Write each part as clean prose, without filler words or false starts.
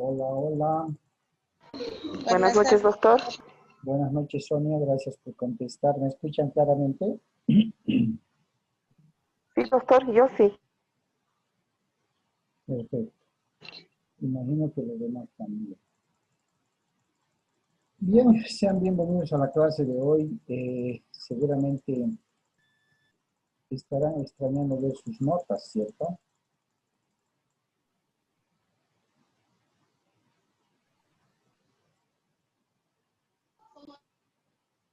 Hola, hola. Buenas noches, doctor. Buenas noches, Sonia. Gracias por contestar. ¿Me escuchan claramente? Sí, doctor, yo sí. Perfecto. Imagino que los demás también. Bien, sean bienvenidos a la clase de hoy. Seguramente estarán extrañando ver sus notas, ¿cierto?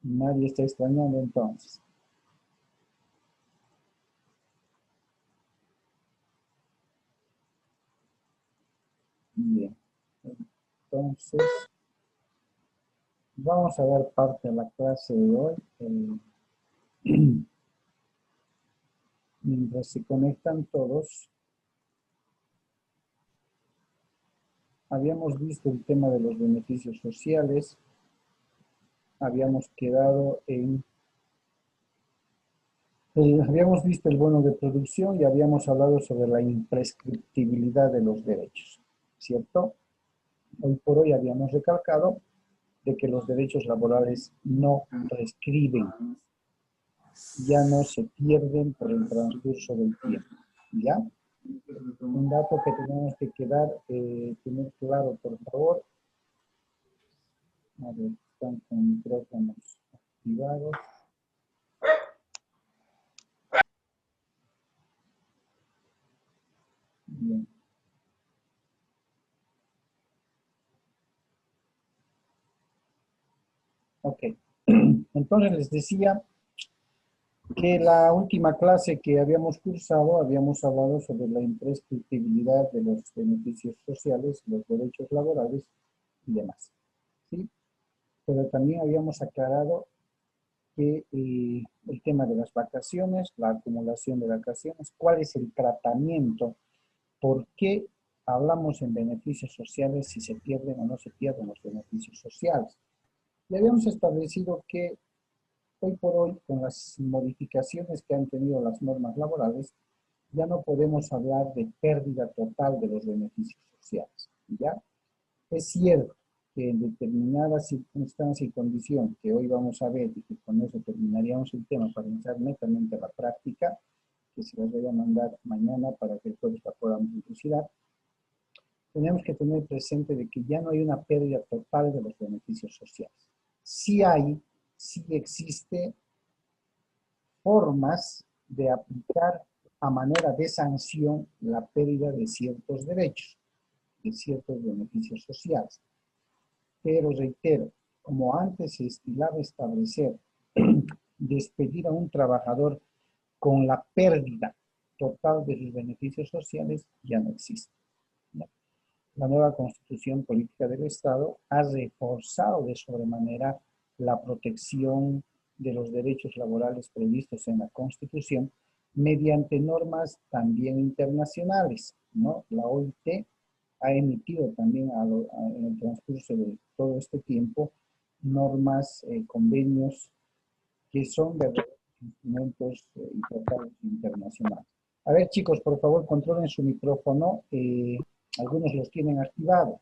Nadie está extrañando entonces. Bien. Entonces, vamos a dar parte a la clase de hoy. Mientras se conectan todos, habíamos visto el tema de los beneficios sociales. Habíamos quedado en... habíamos visto el bono de producción y habíamos hablado sobre la imprescriptibilidad de los derechos, ¿cierto? Hoy por hoy habíamos recalcado de que los derechos laborales no prescriben, ya no se pierden por el transcurso del tiempo, ¿ya? Un dato que tenemos que tener claro, por favor. A ver, están con micrófonos activados. Bien. Ok. Entonces les decía que la última clase que habíamos cursado, habíamos hablado sobre la imprescriptibilidad de los beneficios sociales, los derechos laborales y demás, ¿sí? Pero también habíamos aclarado que el tema de las vacaciones, la acumulación de vacaciones, cuál es el tratamiento, por qué hablamos en beneficios sociales, si se pierden o no se pierden los beneficios sociales. Y habíamos establecido que hoy por hoy, con las modificaciones que han tenido las normas laborales, ya no podemos hablar de pérdida total de los beneficios sociales, ¿ya? Es cierto que en determinadas circunstancias y condición que hoy vamos a ver y que con eso terminaríamos el tema para entrar netamente a la práctica, que se las voy a mandar mañana para que el jueves la podamos dilucidar, tenemos que tener presente de que ya no hay una pérdida total de los beneficios sociales. Sí existe formas de aplicar a manera de sanción la pérdida de ciertos derechos, de ciertos beneficios sociales. Pero reitero, como antes se estilaba establecer, despedir a un trabajador con la pérdida total de sus beneficios sociales ya no existe, ¿no? La nueva Constitución Política del Estado ha reforzado de sobremanera la protección de los derechos laborales previstos en la Constitución mediante normas también internacionales, ¿no? La OIT ha emitido también en el transcurso de todo este tiempo normas, convenios que son verdaderos instrumentos y tratados internacionales. A ver, chicos, por favor, controlen su micrófono. Algunos los tienen activados.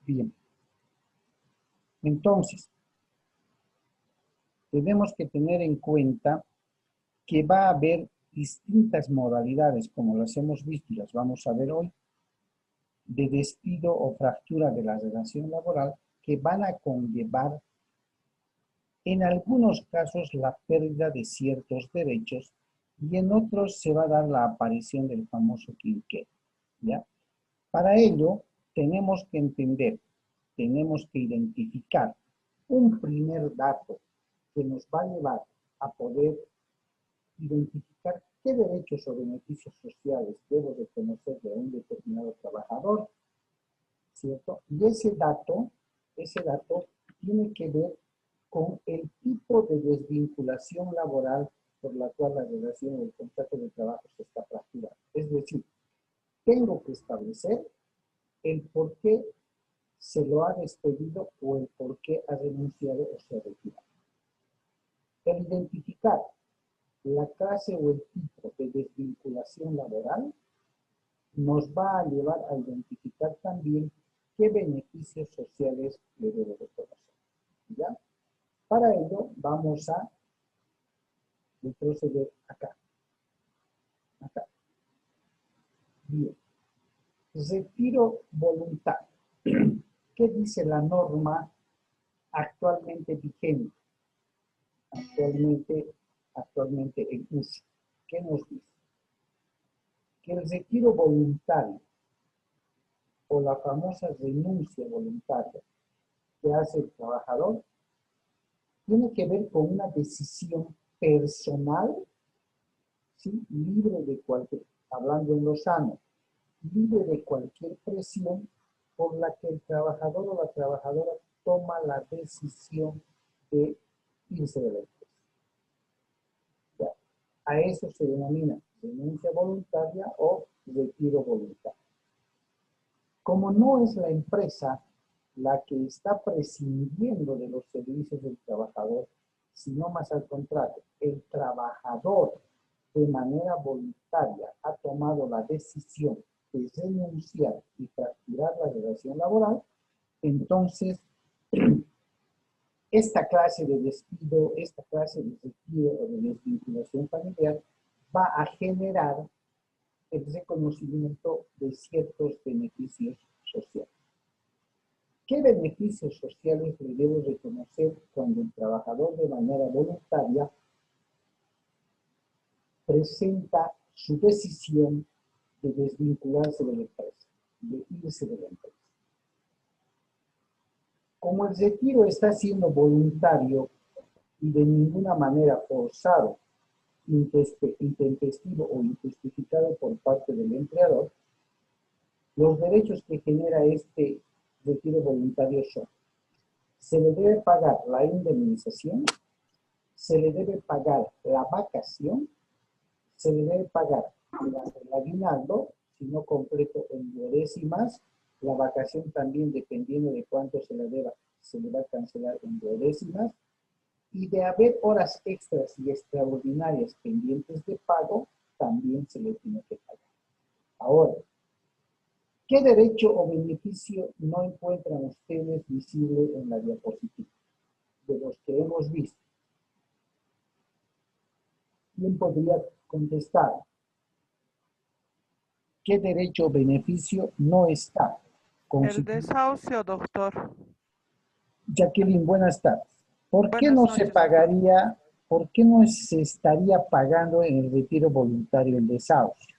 Bien. Entonces, tenemos que tener en cuenta que va a haber distintas modalidades, como las hemos visto y las vamos a ver hoy, de despido o fractura de la relación laboral que van a conllevar en algunos casos la pérdida de ciertos derechos y en otros se va a dar la aparición del famoso quinquenio, ¿ya? Para ello, tenemos que entender, tenemos que identificar un primer dato que nos va a llevar a poder identificar qué derechos o beneficios sociales debo de conocer de un determinado trabajador, ¿cierto? Y ese dato tiene que ver con el tipo de desvinculación laboral por la cual la relación o el contrato de trabajo se está fracturando. Es decir, tengo que establecer el por qué se lo ha despedido o el por qué ha renunciado o se ha retirado. El identificar la clase o el tipo de desvinculación laboral nos va a llevar a identificar también qué beneficios sociales le debe de conocer. ¿Ya? Para ello vamos a retroceder acá. Acá. Bien. Retiro voluntario. ¿Qué dice la norma actualmente vigente? Actualmente en uso. ¿Qué nos dice? Que el retiro voluntario o la famosa renuncia voluntaria que hace el trabajador tiene que ver con una decisión personal, ¿sí? Libre de cualquier, hablando en lo sano, libre de cualquier presión por la que el trabajador o la trabajadora toma la decisión de irse de la empresa. ¿Ya? A eso se denomina renuncia voluntaria o retiro voluntario. Como no es la empresa la que está prescindiendo de los servicios del trabajador, sino más al contrario, el trabajador de manera voluntaria ha tomado la decisión de renunciar y fracturar la relación laboral, entonces esta clase de despido, esta clase de despido o de desvinculación familiar va a generar el reconocimiento de ciertos beneficios sociales. ¿Qué beneficios sociales le debo reconocer cuando el trabajador de manera voluntaria presenta su decisión de desvincularse de la empresa, de irse de la empresa? Como el retiro está siendo voluntario y de ninguna manera forzado, intempestivo o injustificado por parte del empleador, los derechos que genera este retiro voluntario son: se le debe pagar la indemnización, se le debe pagar la vacación, se le debe pagar el aguinaldo, si no completo en duodécimas, la vacación también dependiendo de cuánto se le deba, se le va a cancelar en duodécimas, y de haber horas extras y extraordinarias pendientes de pago, también se le tiene que pagar. Ahora, ¿qué derecho o beneficio no encuentran ustedes visible en la diapositiva de los que hemos visto? ¿Quién podría contestar? ¿Qué derecho o beneficio no está? El desahucio, doctor. Jacqueline, buenas tardes. ¿Por qué Buenas no se noches, pagaría, por qué no se estaría pagando en el retiro voluntario el desahucio?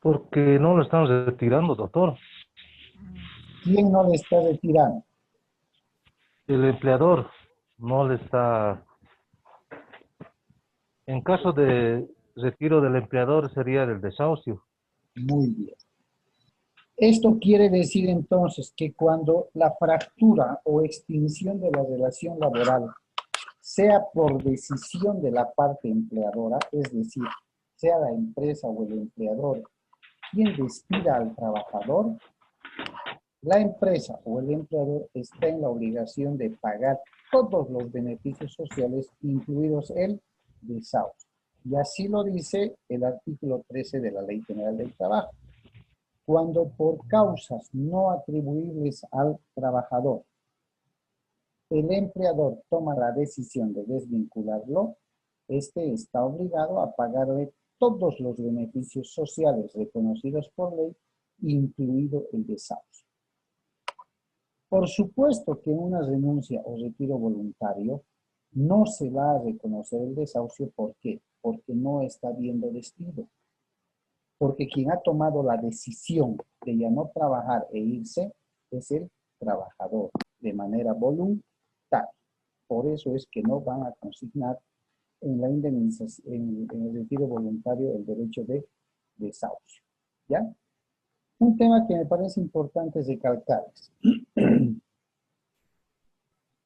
Porque no lo están retirando, doctor. ¿Quién no le está retirando? El empleador no le está... En caso de retiro del empleador sería el desahucio. Muy bien. Esto quiere decir entonces que cuando la fractura o extinción de la relación laboral sea por decisión de la parte empleadora, es decir, sea la empresa o el empleador quien despida al trabajador, la empresa o el empleador está en la obligación de pagar todos los beneficios sociales, incluidos el desahucio. Y así lo dice el artículo 13 de la Ley General del Trabajo. Cuando por causas no atribuibles al trabajador, el empleador toma la decisión de desvincularlo, este está obligado a pagarle todos los beneficios sociales reconocidos por ley, incluido el desahucio. Por supuesto que en una renuncia o retiro voluntario no se va a reconocer el desahucio. ¿Por qué? Porque no está habiendo despido. Porque quien ha tomado la decisión de ya no trabajar e irse es el trabajador de manera voluntaria. Por eso es que no van a consignar en la indemnización, en el retiro voluntario, el derecho de desahucio. ¿Ya? Un tema que me parece importante recalcar es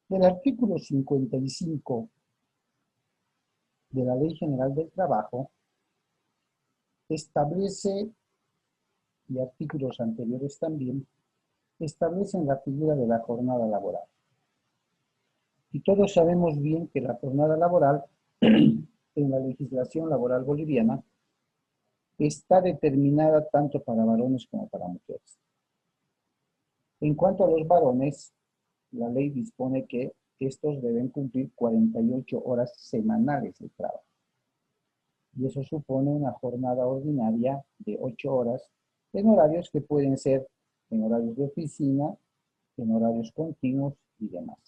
el artículo 55 de la Ley General del Trabajo establece, y artículos anteriores también, establecen la figura de la jornada laboral. Y todos sabemos bien que la jornada laboral en la legislación laboral boliviana está determinada tanto para varones como para mujeres. En cuanto a los varones, la ley dispone que estos deben cumplir 48 horas semanales de trabajo. Y eso supone una jornada ordinaria de 8 horas en horarios que pueden ser en horarios de oficina, en horarios continuos y demás.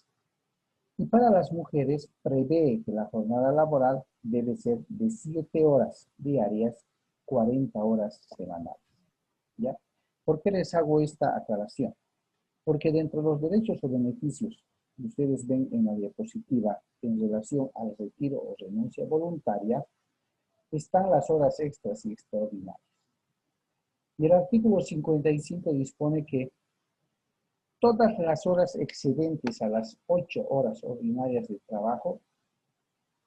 Y para las mujeres prevé que la jornada laboral debe ser de 7 horas diarias, 40 horas semanales. ¿Ya? ¿Por qué les hago esta aclaración? Porque dentro de los derechos o beneficios que ustedes ven en la diapositiva en relación al retiro o renuncia voluntaria, están las horas extras y extraordinarias. Y el artículo 55 dispone que todas las horas excedentes a las 8 horas ordinarias de trabajo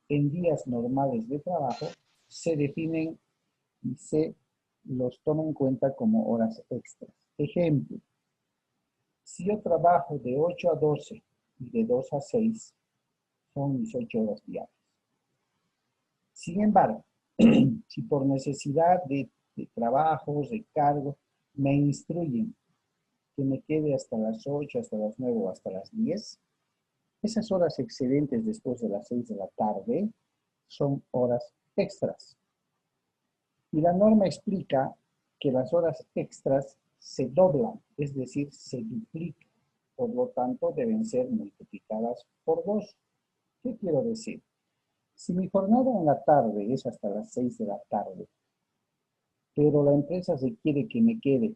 en días normales de trabajo se definen y se los toma en cuenta como horas extras. Ejemplo, si yo trabajo de 8 a 12 y de 2 a 6, son mis 8 horas diarias. Sin embargo, si por necesidad de trabajos, de cargo, me instruyen que me quede hasta las 8, hasta las 9 o hasta las 10, esas horas excedentes después de las 6 de la tarde son horas extras. Y la norma explica que las horas extras se doblan, es decir, se duplican. Por lo tanto, deben ser multiplicadas por 2. ¿Qué quiero decir? Si mi jornada en la tarde es hasta las 6 de la tarde, pero la empresa requiere que me quede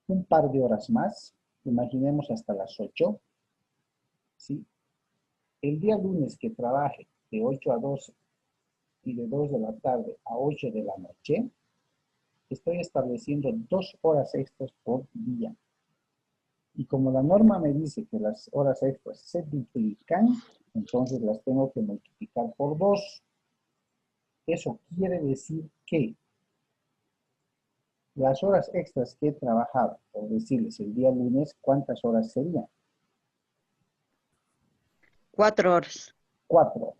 un par de horas más, imaginemos hasta las 8, ¿sí? El día lunes que trabaje de 8 a 12 y de 2 de la tarde a 8 de la noche, estoy estableciendo 2 horas extras por día. Y como la norma me dice que las horas extras se duplican, entonces las tengo que multiplicar por 2. Eso quiere decir que las horas extras que he trabajado, por decirles el día lunes, ¿cuántas horas serían? 4 horas. 4 horas.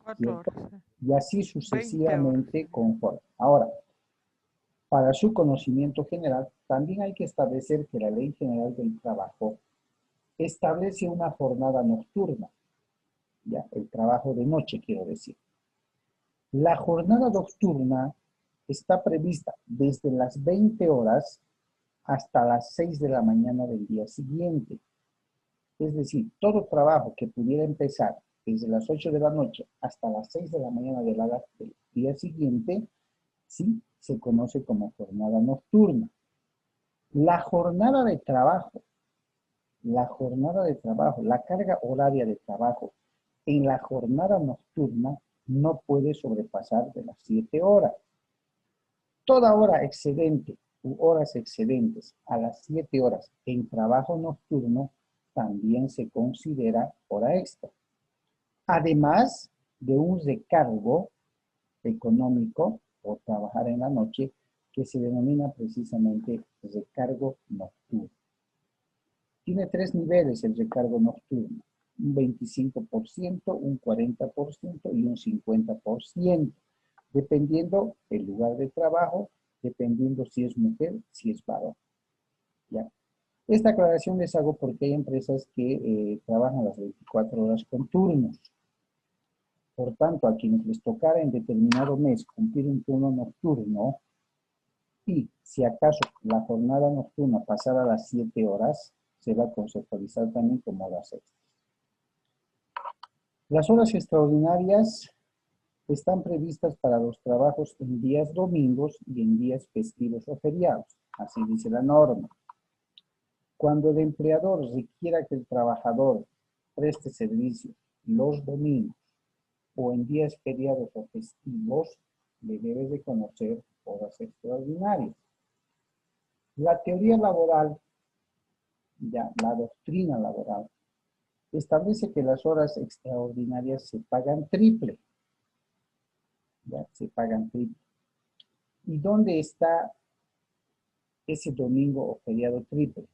4 ¿Cierto? horas. Y así 20 sucesivamente horas. conforme. Ahora, para su conocimiento general, también hay que establecer que la Ley General del Trabajo establece una jornada nocturna, ya, el trabajo de noche, quiero decir. La jornada nocturna está prevista desde las 20 horas hasta las 6 de la mañana del día siguiente. Es decir, todo trabajo que pudiera empezar desde las 8 de la noche hasta las 6 de la mañana del día siguiente, sí, se conoce como jornada nocturna. La jornada de trabajo, la carga horaria de trabajo en la jornada nocturna no puede sobrepasar de las 7 horas. Toda hora excedente u horas excedentes a las 7 horas en trabajo nocturno también se considera hora extra. Además de un recargo económico por trabajar en la noche que se denomina precisamente recargo nocturno. Tiene 3 niveles el recargo nocturno, un 25%, un 40% y un 50%, dependiendo el lugar de trabajo, dependiendo si es mujer, si es varón. ¿Ya? Esta aclaración les hago porque hay empresas que trabajan las 24 horas con turnos. Por tanto, a quienes les tocara en determinado mes cumplir un turno nocturno y si acaso la jornada nocturna pasara a las 7 horas, se va a conceptualizar también como horas extras. Las horas extraordinarias están previstas para los trabajos en días domingos y en días festivos o feriados. Así dice la norma. Cuando el empleador requiera que el trabajador preste servicio los domingos o en días feriados o festivos, le debe de conocer horas extraordinarias. La teoría laboral, ya la doctrina laboral, establece que las horas extraordinarias se pagan triple. Ya, se pagan triple. ¿Y dónde está ese domingo o feriado triple?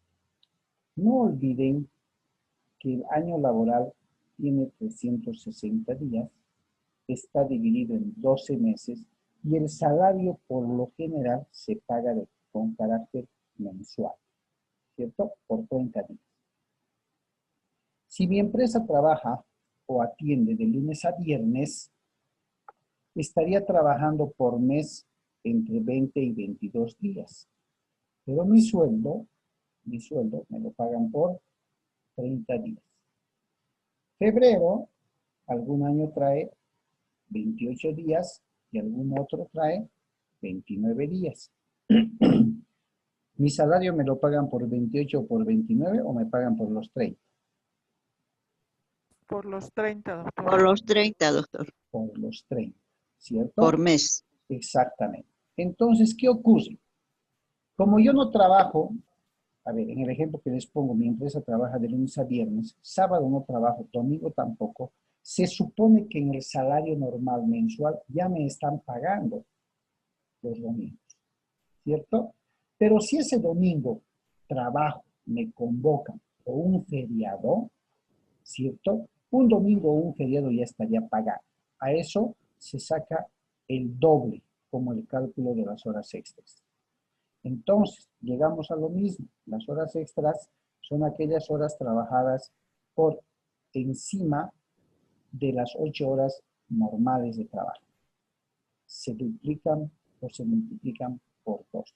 No olviden que el año laboral tiene 360 días está dividido en 12 meses y el salario por lo general se paga con carácter mensual, ¿cierto? Por 30 días. Si mi empresa trabaja o atiende de lunes a viernes, estaría trabajando por mes entre 20 y 22 días. Pero mi sueldo me lo pagan por 30 días. Febrero, algún año trae 28 días y algún otro trae 29 días. ¿Mi salario me lo pagan por 28 o por 29 o me pagan por los 30? Por los 30, doctor. Por los 30, doctor. Por los 30, ¿cierto? Por mes. Exactamente. Entonces, ¿qué ocurre? Como yo no trabajo, a ver, en el ejemplo que les pongo, mi empresa trabaja de lunes a viernes, sábado no trabajo, domingo tampoco, se supone que en el salario normal mensual ya me están pagando los domingos, ¿cierto? Pero si ese domingo trabajo, me convocan o un feriado, ¿cierto? Un domingo o un feriado ya estaría pagado. A eso se saca el doble, como el cálculo de las horas extras. Entonces, llegamos a lo mismo. Las horas extras son aquellas horas trabajadas por encima de las 8 horas normales de trabajo. Se duplican o se multiplican por 2.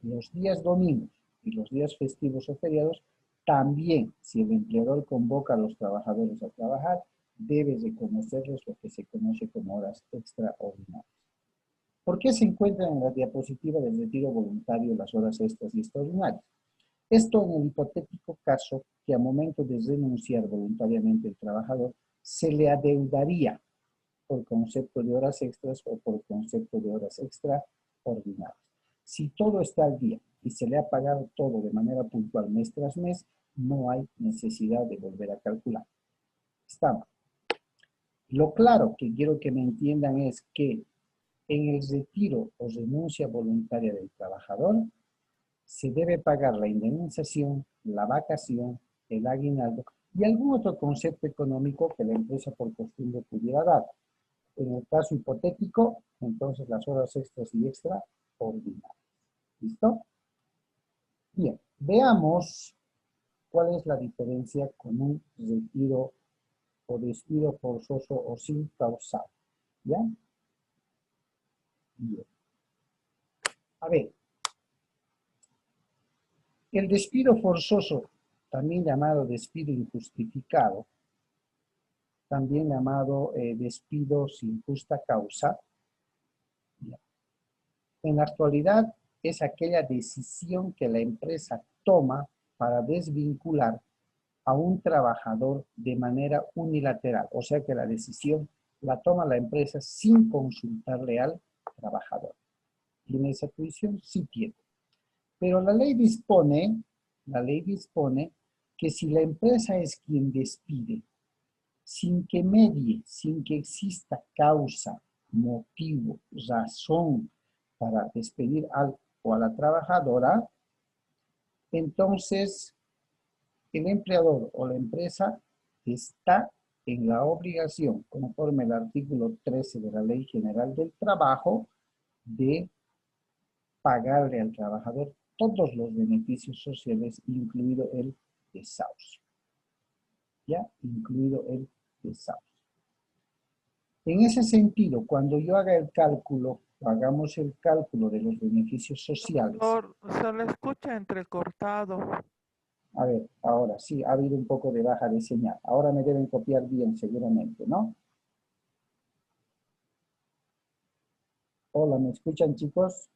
Los días domingos y los días festivos o feriados, también, si el empleador convoca a los trabajadores a trabajar, debe reconocerles lo que se conoce como horas extraordinarias. ¿Por qué se encuentran en la diapositiva del retiro voluntario las horas extras y extraordinarias? Esto en el hipotético caso que a momento de renunciar voluntariamente el trabajador se le adeudaría por concepto de horas extras o por concepto de horas extraordinarias. Si todo está al día y se le ha pagado todo de manera puntual mes tras mes, no hay necesidad de volver a calcular. Estamos. Lo claro que quiero que me entiendan es que en el retiro o renuncia voluntaria del trabajador, se debe pagar la indemnización, la vacación, el aguinaldo y algún otro concepto económico que la empresa por costumbre pudiera dar. En el caso hipotético, entonces las horas extras y extraordinarias. ¿Listo? Bien, veamos cuál es la diferencia con un retiro o despido forzoso o sin causal. ¿Ya? Bien. A ver, el despido forzoso, también llamado despido injustificado, también llamado despido sin justa causa, en la actualidad es aquella decisión que la empresa toma para desvincular a un trabajador de manera unilateral, o sea que la decisión la toma la empresa sin consultarle al trabajador. ¿Tiene esa tuición? Sí tiene. Pero la ley dispone que si la empresa es quien despide, sin que medie, sin que exista causa, motivo, razón para despedir al o a la trabajadora, entonces el empleador o la empresa está en la obligación, conforme al artículo 13 de la Ley General del Trabajo, de pagarle al trabajador todos los beneficios sociales, incluido el desahucio. ¿Ya? Incluido el desahucio. En ese sentido, cuando yo haga el cálculo, hagamos el cálculo de los beneficios sociales. Doctor, se le escucha entrecortado. A ver, ahora sí, ha habido un poco de baja de señal. Ahora me deben copiar bien, seguramente, ¿no? Hola, ¿me escuchan, chicos?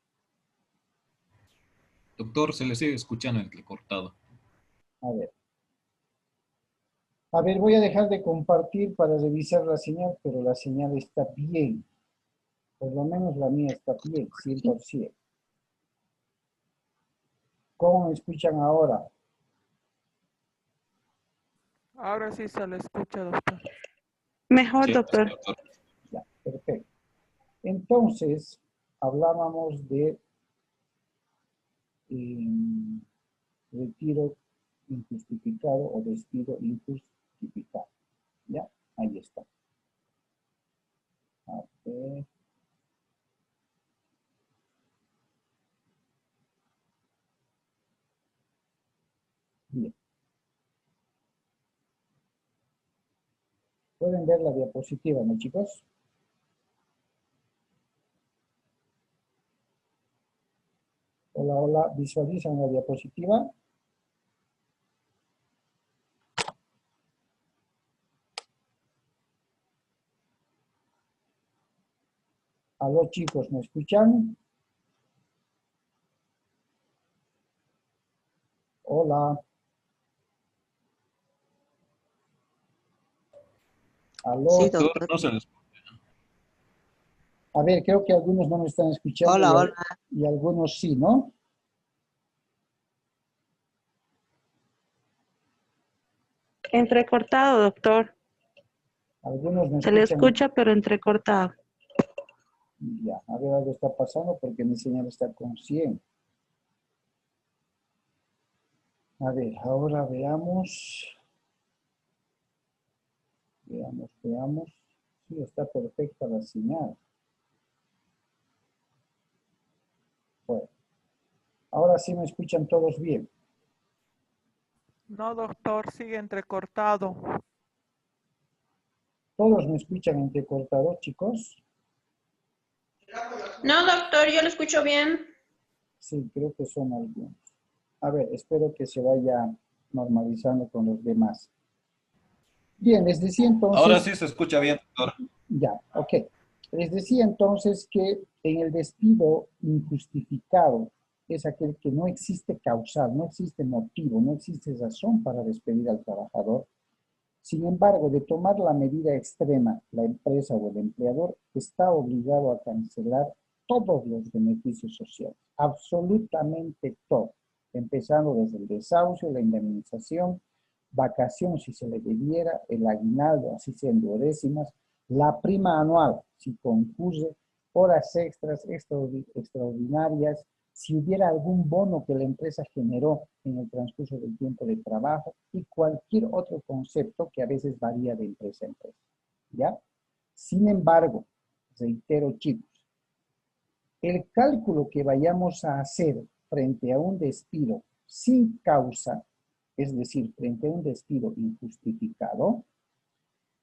Doctor, se le sigue escuchando entrecortado. A ver. A ver, voy a dejar de compartir para revisar la señal, pero la señal está bien. Por lo menos la mía está bien, 100%. ¿Cómo me escuchan ahora? Ahora sí se le escucha, doctor. Mejor, Sí, doctor. doctor. Ya, perfecto. Entonces, hablábamos de retiro injustificado o despido injustificado. ¿Ya? Ahí está. Pueden ver la diapositiva, ¿no, chicos? Hola, hola, ¿visualizan la diapositiva? Aló, chicos, ¿me escuchan? Hola. Aló. Sí, Doctor, doctor. no se les... A ver, creo que algunos no me están escuchando Hola, hola. y algunos sí, ¿no? Entrecortado, doctor. Algunos me Se le escuchan. escucha, pero entrecortado. Ya, a ver, algo está pasando porque mi señal está con 100. A ver, ahora veamos. Veamos. Sí, está perfecta la señal. Bueno, ahora sí me escuchan todos bien. No, doctor, sigue entrecortado. ¿Todos me escuchan entrecortados, chicos? No, doctor, yo lo escucho bien. Sí, creo que son algunos. A ver, espero que se vaya normalizando con los demás. Bien, les decía Ahora entonces, sí se escucha bien, doctor. ya, ok. Les decía entonces que en el despido injustificado es aquel que no existe causal, no existe motivo, no existe razón para despedir al trabajador. Sin embargo, de tomar la medida extrema, la empresa o el empleador está obligado a cancelar todos los beneficios sociales, absolutamente todo, empezando desde el desahucio, la indemnización, vacación si se le debiera, el aguinaldo, así sean duodécimas, la prima anual si concurre, horas extras extraordinarias, si hubiera algún bono que la empresa generó en el transcurso del tiempo de trabajo y cualquier otro concepto que a veces varía de empresa a empresa. ¿Ya? Sin embargo, reitero, chicos, el cálculo que vayamos a hacer frente a un despido sin causa, es decir, frente a un despido injustificado,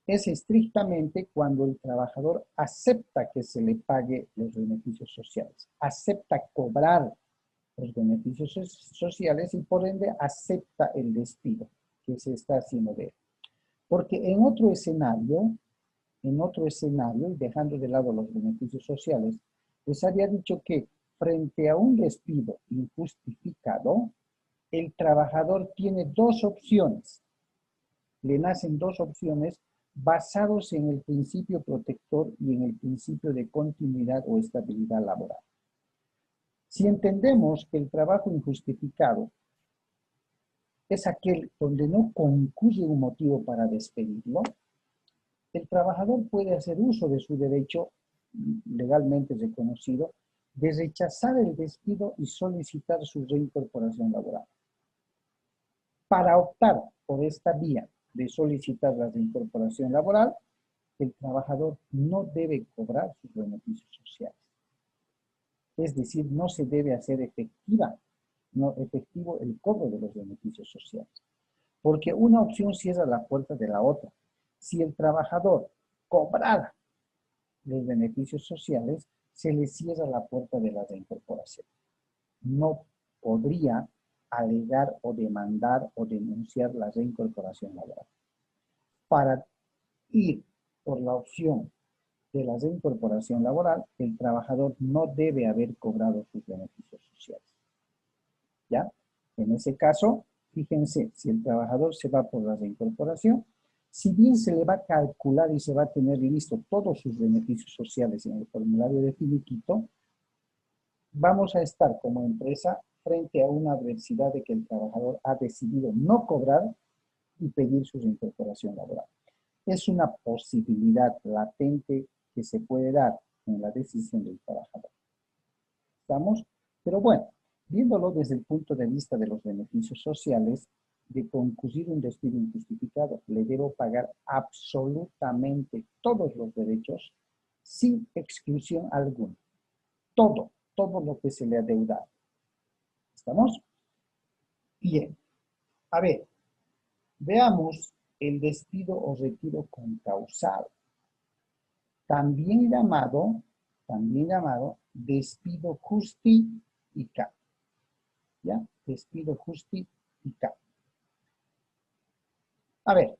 es estrictamente cuando el trabajador acepta que se le pague los beneficios sociales, acepta cobrar los beneficios sociales y por ende acepta el despido que se está haciendo de él. Porque en otro escenario, y dejando de lado los beneficios sociales, les había dicho que frente a un despido injustificado, el trabajador tiene dos opciones. Le nacen dos opciones basados en el principio protector y en el principio de continuidad o estabilidad laboral. Si entendemos que el trabajo injustificado es aquel donde no concurre un motivo para despedirlo, el trabajador puede hacer uso de su derecho legalmente reconocido de rechazar el despido y solicitar su reincorporación laboral. Para optar por esta vía de solicitar la reincorporación laboral, el trabajador no debe cobrar sus beneficios sociales. Es decir, no se debe hacer efectivo el cobro de los beneficios sociales. Porque una opción cierra la puerta de la otra. Si el trabajador cobrara los beneficios sociales, se le cierra la puerta de la reincorporación. No podría alegar o demandar o denunciar la reincorporación laboral. Para ir por la opción de la reincorporación laboral, el trabajador no debe haber cobrado sus beneficios sociales. ¿Ya? En ese caso, fíjense, si el trabajador se va por la reincorporación, si bien se le va a calcular y se va a tener listo todos sus beneficios sociales en el formulario de finiquito, vamos a estar como empresa frente a una adversidad de que el trabajador ha decidido no cobrar y pedir su reincorporación laboral. Es una posibilidad latente que se puede dar en la decisión del trabajador. ¿Estamos? Pero bueno, viéndolo desde el punto de vista de los beneficios sociales, de concurrir un despido injustificado, le debo pagar absolutamente todos los derechos sin exclusión alguna. Todo lo que se le ha deudado. ¿Estamos? Bien. A ver, veamos el despido o retiro concausado, también llamado despido justificado. ¿Ya? Despido justificado. A ver,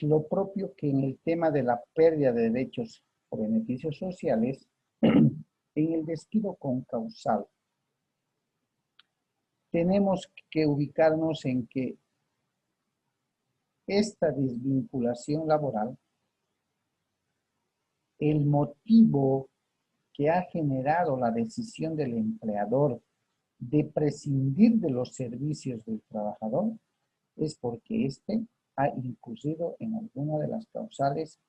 lo propio que en el tema de la pérdida de derechos o beneficios sociales, en el despido concausado, tenemos que ubicarnos en que esta desvinculación laboral, el motivo que ha generado la decisión del empleador de prescindir de los servicios del trabajador es porque éste ha incurrido en alguna de las causales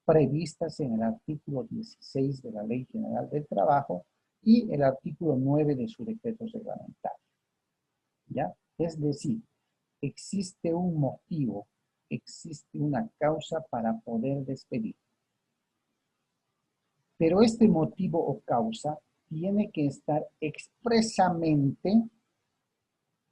previstas en el artículo 16 de la Ley General del Trabajo y el artículo 9 de su decreto reglamentario. ¿Ya? Es decir, existe un motivo, existe una causa para poder despedir. Pero este motivo o causa tiene que estar expresamente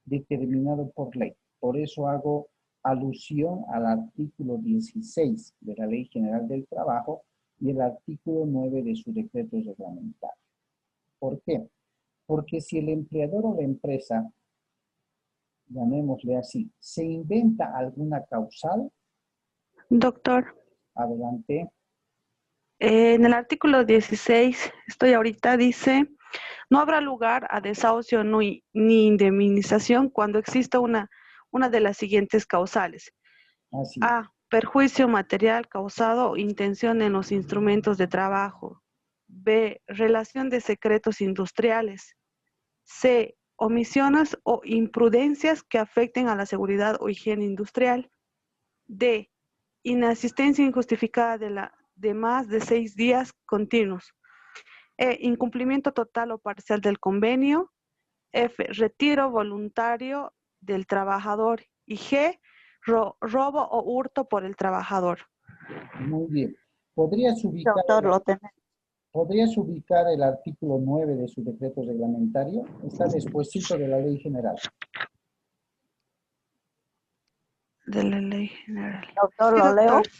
determinado por ley. Por eso hago alusión al artículo 16 de la Ley General del Trabajo y el artículo 9 de su decreto reglamentario. ¿Por qué? Porque si el empleador o la empresa, llamémosle así, se inventa alguna causal, Doctor, adelante. en el artículo 16, estoy ahorita, dice, no habrá lugar a desahucio ni indemnización cuando exista una de las siguientes causales. Así. A, perjuicio material causado o intención en los instrumentos de trabajo. B, relación de secretos industriales. C, omisiones o imprudencias que afecten a la seguridad o higiene industrial. D, inasistencia injustificada de más de 6 días continuos. E, incumplimiento total o parcial del convenio. F, retiro voluntario del trabajador. Y G, robo o hurto por el trabajador. Muy bien. ¿Podrías ubicar, Doctor, lo tenemos. ¿podrías ubicar el artículo 9 de su decreto reglamentario? Está despuesito de la Ley General. De la ley general. Doctor, Sí, lo leo. doctor.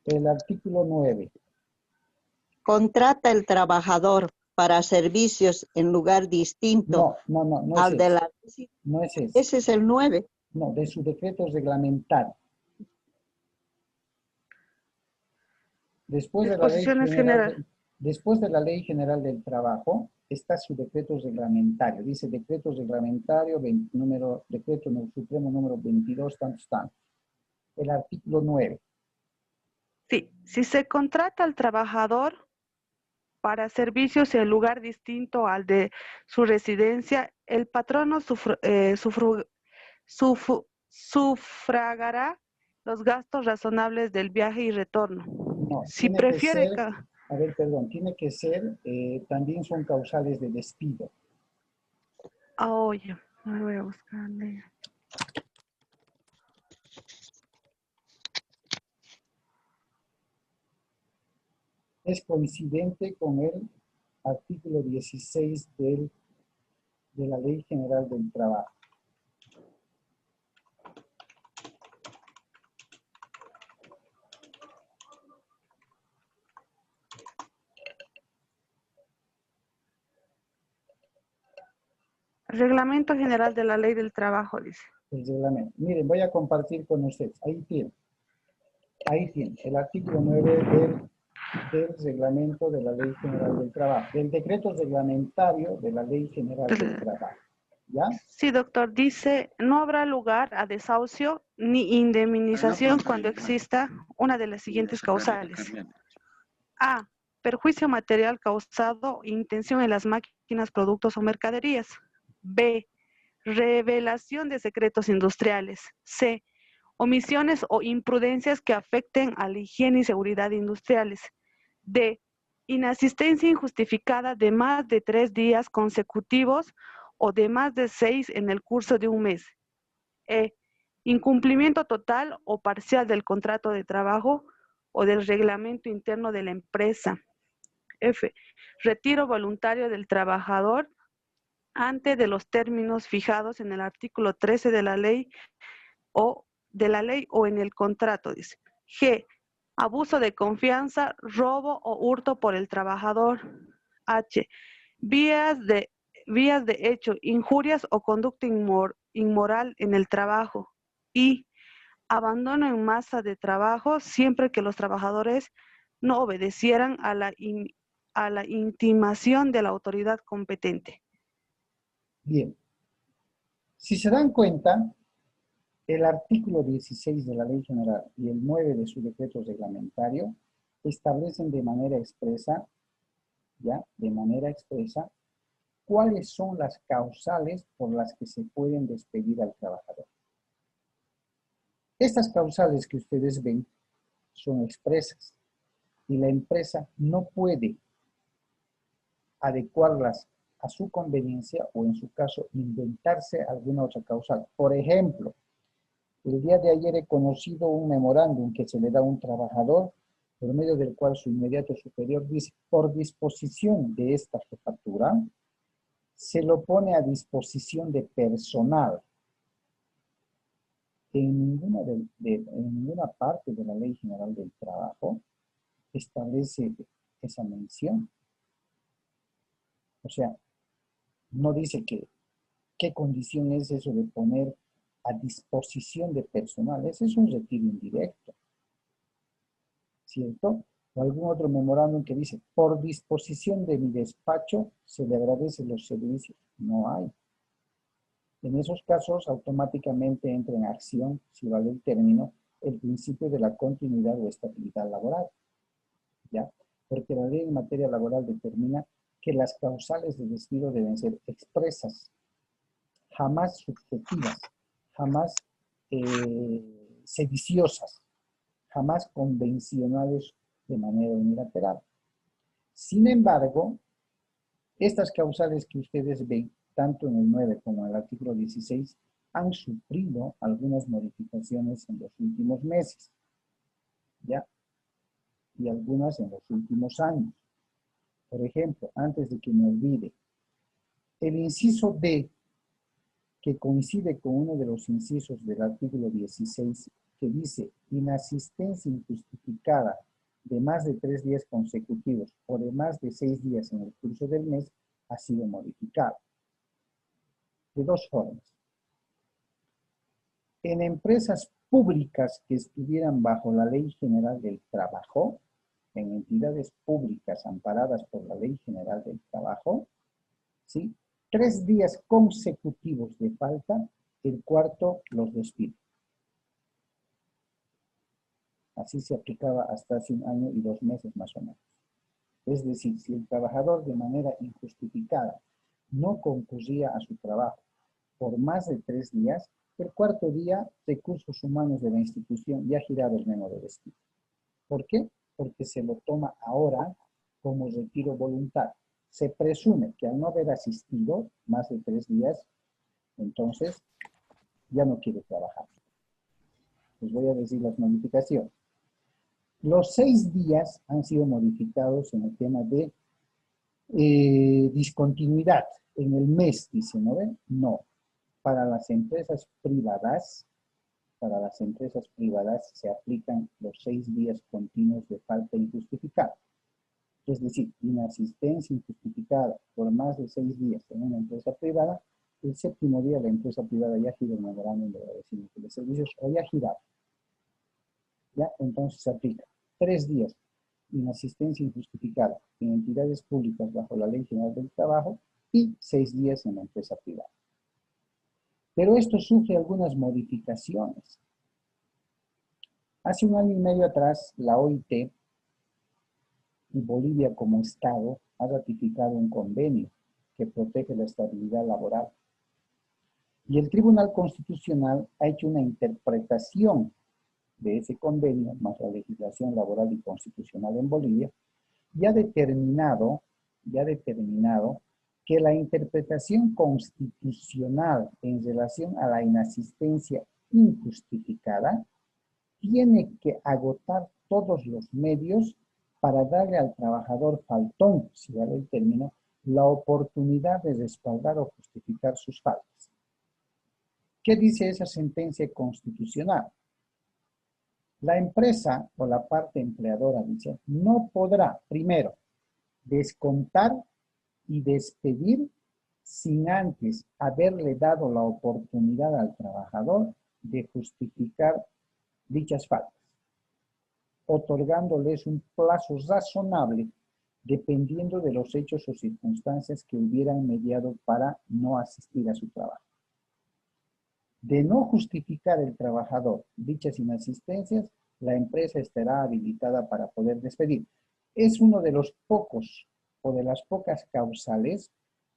El artículo 9. Contrata el trabajador para servicios en lugar distinto No es al de ese. la... No es ese. Ese es el 9. No, de su decreto reglamentario. Después de la Ley Disposiciones General, generales. después de la Ley General del Trabajo, está su decreto reglamentario. Dice decreto reglamentario, decreto supremo número 22, tantos. El artículo 9. Sí, si se contrata al trabajador para servicios en lugar distinto al de su residencia, el patrono sufragará los gastos razonables del viaje y retorno. No, Si tiene que prefiere... ser, a ver, perdón, tiene que ser, también son causales de despido. Oye, me voy a buscarle. Es coincidente con el artículo 16 de la Ley General del Trabajo. Reglamento General de la Ley del Trabajo, dice. El reglamento. Miren, voy a compartir con ustedes. Ahí tiene. El artículo 9 del reglamento de la Ley General del Trabajo, del decreto reglamentario de la Ley General del Trabajo. ¿Ya? Sí, doctor, dice, no habrá lugar a desahucio ni indemnización cuando exista una de las siguientes causales. A, perjuicio material causado, intención en las máquinas, productos o mercaderías. B, revelación de secretos industriales. C, omisiones o imprudencias que afecten a la higiene y seguridad industriales. D, inasistencia injustificada de más de 3 días consecutivos o de más de 6 en el curso de un mes. E, incumplimiento total o parcial del contrato de trabajo o del reglamento interno de la empresa. F, retiro voluntario del trabajador antes de los términos fijados en el artículo 13 de la ley o de la ley o en el contrato, dice. G, abuso de confianza, robo o hurto por el trabajador. H, vías de hecho, injurias o conducta inmoral en el trabajo. I, abandono en masa de trabajo siempre que los trabajadores no obedecieran a la intimación de la autoridad competente. Bien. Si se dan cuenta, el artículo 16 de la Ley General y el 9 de su decreto reglamentario establecen de manera expresa, ¿ya? De manera expresa, cuáles son las causales por las que se pueden despedir al trabajador. Estas causales que ustedes ven son expresas y la empresa no puede adecuarlas a su conveniencia o en su caso inventarse alguna otra causal. Por ejemplo, el día de ayer he conocido un memorándum que se le da a un trabajador por medio del cual su inmediato superior dice, por disposición de esta jefatura, se lo pone a disposición de personal. En ninguna parte de la Ley General del Trabajo establece esa mención. O sea, no dice qué condición es eso de poner a disposición de personal. Ese es un retiro indirecto, ¿cierto? O algún otro memorándum que dice, por disposición de mi despacho se le agradecen los servicios. No hay. En esos casos, automáticamente entra en acción, si vale el término, el principio de la continuidad o estabilidad laboral, ¿ya? Porque la ley en materia laboral determina que las causales de despido deben ser expresas, jamás subjetivas, jamás sediciosas, jamás convencionales de manera unilateral. Sin embargo, estas causales que ustedes ven, tanto en el 9 como en el artículo 16, han sufrido algunas modificaciones en los últimos meses, ¿ya? Y algunas en los últimos años. Por ejemplo, antes de que me olvide, el inciso D, que coincide con uno de los incisos del artículo 16, que dice inasistencia injustificada de más de 3 días consecutivos o de más de 6 días en el curso del mes, ha sido modificado. De dos formas. En empresas públicas que estuvieran bajo la Ley General del Trabajo, en entidades públicas amparadas por la Ley General del Trabajo, ¿sí? 3 días consecutivos de falta, el cuarto los despide. Así se aplicaba hasta hace 1 año y 2 meses más o menos. Es decir, si el trabajador de manera injustificada no concurría a su trabajo por más de 3 días, el cuarto día, recursos humanos de la institución ya giraba el memo de despido. ¿Por qué? Porque se lo toma ahora como retiro voluntario. Se presume que al no haber asistido más de 3 días, entonces ya no quiere trabajar. Les voy a decir las modificaciones. Los 6 días han sido modificados en el tema de discontinuidad. En el mes, dice, ¿no ven? No. Para las empresas privadas se aplican los 6 días continuos de falta injustificada. Es decir, inasistencia injustificada por más de 6 días en una empresa privada, el 7º día la empresa privada ya gira el memorándum de agradecimiento de servicios o ya giraba. ¿Ya? Entonces se aplica 3 días inasistencia injustificada en entidades públicas bajo la Ley General del Trabajo y 6 días en la empresa privada. Pero esto sufre algunas modificaciones. Hace 1 año y medio atrás, la OIT y Bolivia como Estado ha ratificado un convenio que protege la estabilidad laboral. Y el Tribunal Constitucional ha hecho una interpretación de ese convenio, más la legislación laboral y constitucional en Bolivia, y ha determinado que la interpretación constitucional en relación a la inasistencia injustificada tiene que agotar todos los medios para darle al trabajador faltón, si vale el término, la oportunidad de respaldar o justificar sus faltas. ¿Qué dice esa sentencia constitucional? La empresa o la parte empleadora, dice, no podrá, primero, descontar y despedir sin antes haberle dado la oportunidad al trabajador de justificar dichas faltas, otorgándoles un plazo razonable dependiendo de los hechos o circunstancias que hubieran mediado para no asistir a su trabajo. De no justificar el trabajador dichas inasistencias, la empresa estará habilitada para poder despedir. Es uno de los pocos o de las pocas causales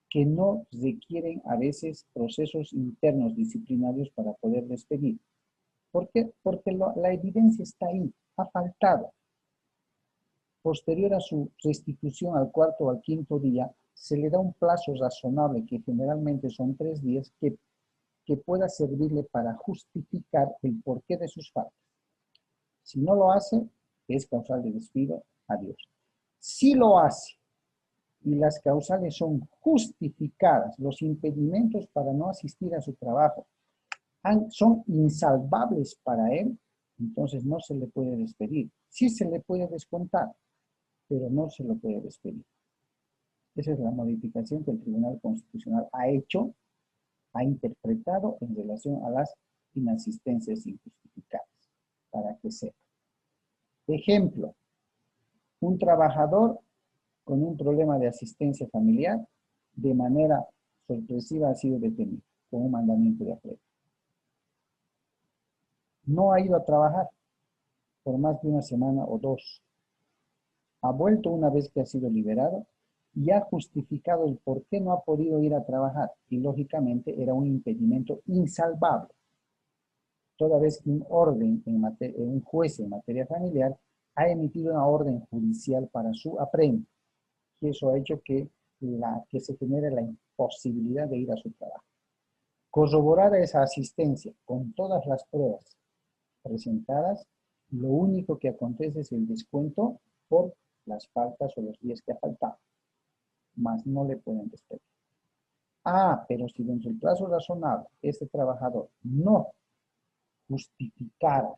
que no requieren a veces procesos internos disciplinarios para poder despedir. ¿Por qué? Porque la evidencia está ahí, ha faltado. Posterior a su restitución al cuarto o al quinto día, se le da un plazo razonable, que generalmente son 3 días, que pueda servirle para justificar el porqué de sus faltas. Si no lo hace, es causal de despido, adiós. Si lo hace y las causales son justificadas, los impedimentos para no asistir a su trabajo son insalvables para él, entonces no se le puede despedir. Sí se le puede descontar, pero no se lo puede despedir. Esa es la modificación que el Tribunal Constitucional ha hecho, ha interpretado en relación a las inasistencias injustificadas, para que sepa. Ejemplo, un trabajador con un problema de asistencia familiar, de manera sorpresiva ha sido detenido con un mandamiento de aprecio. No ha ido a trabajar por más de una semana o 2. Ha vuelto una vez que ha sido liberado y ha justificado el por qué no ha podido ir a trabajar. Y lógicamente era un impedimento insalvable. Toda vez que un juez en materia familiar ha emitido una orden judicial para su apremio. Y eso ha hecho que se genere la imposibilidad de ir a su trabajo. Corroborada esa asistencia con todas las pruebas presentadas, lo único que acontece es el descuento por las faltas o los días que ha faltado, más no le pueden despedir. Pero si dentro del plazo razonable este trabajador no justificara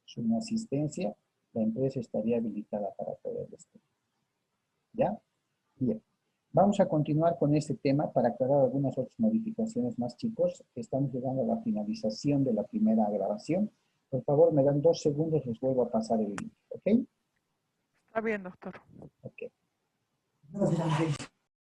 su inasistencia, la empresa estaría habilitada para poder despedir. ¿Ya? Bien. Vamos a continuar con este tema para aclarar algunas otras modificaciones más, chicos. Estamos llegando a la finalización de la primera grabación. Por favor, me dan 2 segundos, les vuelvo a pasar el link, ¿ok? Está bien, doctor. Ok.